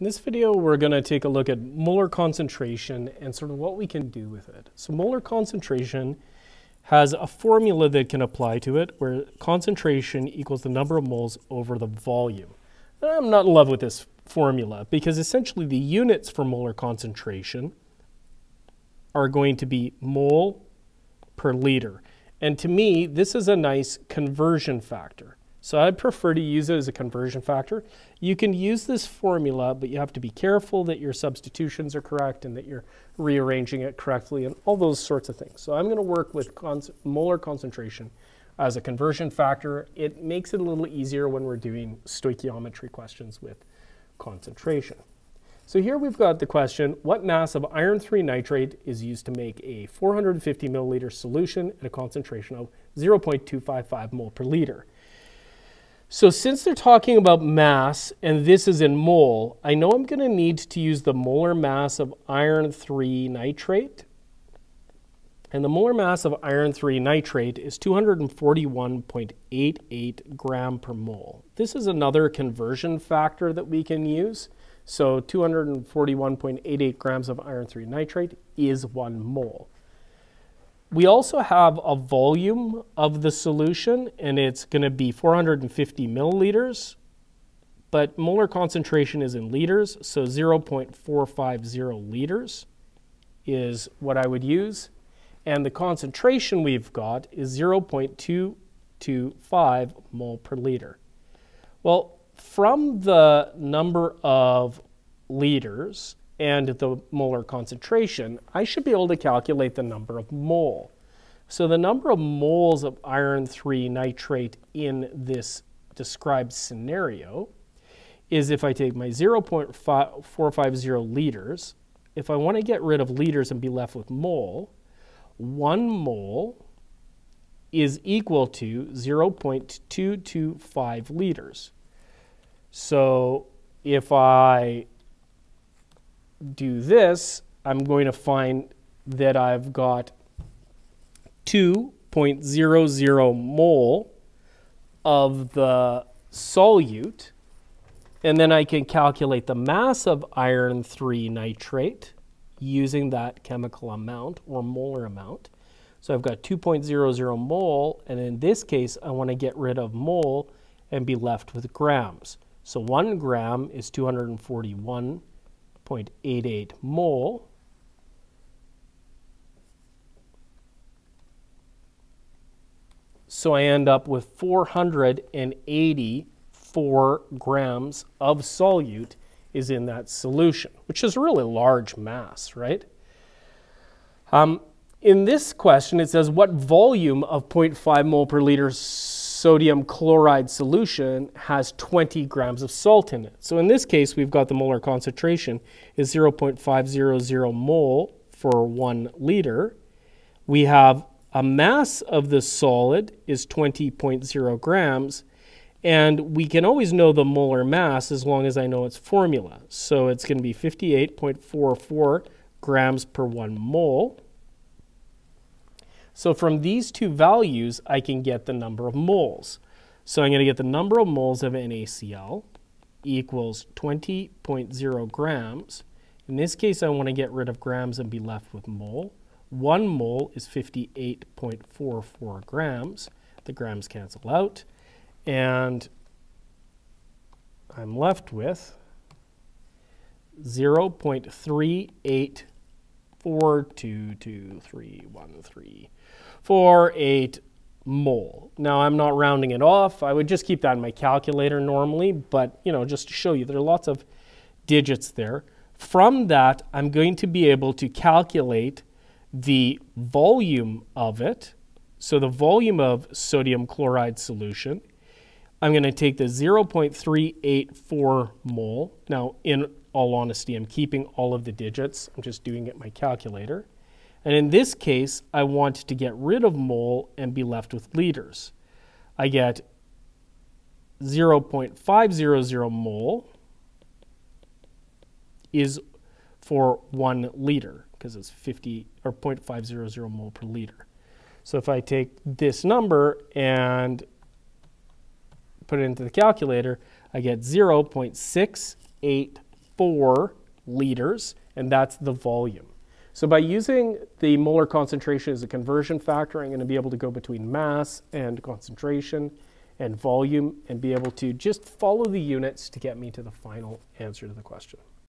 In this video, we're going to take a look at molar concentration and sort of what we can do with it. So molar concentration has a formula that can apply to it where concentration equals the number of moles over the volume. And I'm not in love with this formula because essentially the units for molar concentration are going to be mole per liter. And to me, this is a nice conversion factor. So I'd prefer to use it as a conversion factor. You can use this formula, but you have to be careful that your substitutions are correct and that you're rearranging it correctly and all those sorts of things. So I'm going to work with molar concentration as a conversion factor. It makes it a little easier when we're doing stoichiometry questions with concentration. So here we've got the question, what mass of iron 3 nitrate is used to make a 450 milliliter solution at a concentration of 0.255 mole per liter? So since they're talking about mass, and this is in mole, I know I'm going to need to use the molar mass of iron 3 nitrate. And the molar mass of iron 3 nitrate is 241.88 gram per mole. This is another conversion factor that we can use. So 241.88 grams of iron 3 nitrate is 1 mole. We also have a volume of the solution, and it's going to be 450 milliliters, but molar concentration is in liters, so 0.450 liters is what I would use. And the concentration we've got is 0.225 mole per liter. Well, from the number of liters and the molar concentration, I should be able to calculate the number of mole. So the number of moles of iron 3 nitrate in this described scenario is, if I take my 0.450 liters, if I want to get rid of liters and be left with mole, 1 mole is equal to 0.225 liters. So if I do this, I'm going to find that I've got 2.00 mole of the solute, and then I can calculate the mass of iron 3 nitrate using that chemical amount or molar amount. So I've got 2.00 mole, and in this case I want to get rid of mole and be left with grams. So 1 gram is 241.88 mole. So I end up with 484 grams of solute is in that solution, which is a really large mass, right? In this question, it says, what volume of 0.5 mole per liter sodium chloride solution has 20 grams of salt in it? So in this case, we've got the molar concentration is 0.500 mole for 1 liter. We have a mass of the solid is 20.0 grams, and we can always know the molar mass as long as I know its formula. So it's going to be 58.44 grams per 1 mole. So from these two values, I can get the number of moles. So I'm going to get the number of moles of NaCl equals 20.0 grams. In this case, I want to get rid of grams and be left with mole. 1 mole is 58.44 grams. The grams cancel out. And I'm left with 0.3842231348 mole. Now I'm not rounding it off. I would just keep that in my calculator normally, but just to show you, there are lots of digits there. From that, I'm going to be able to calculate the volume of it. So the volume of sodium chloride solution, I'm going to take the 0.384 mole. Now, in all honesty, I'm keeping all of the digits. I'm just doing it in my calculator. And in this case, I want to get rid of mole and be left with liters. I get 0.500 mole is for 1 liter because it's 0.500 mole per liter. So if I take this number and put it into the calculator, I get 0.684 4 liters, and that's the volume. So by using the molar concentration as a conversion factor, I'm going to be able to go between mass and concentration and volume and be able to just follow the units to get me to the final answer to the question.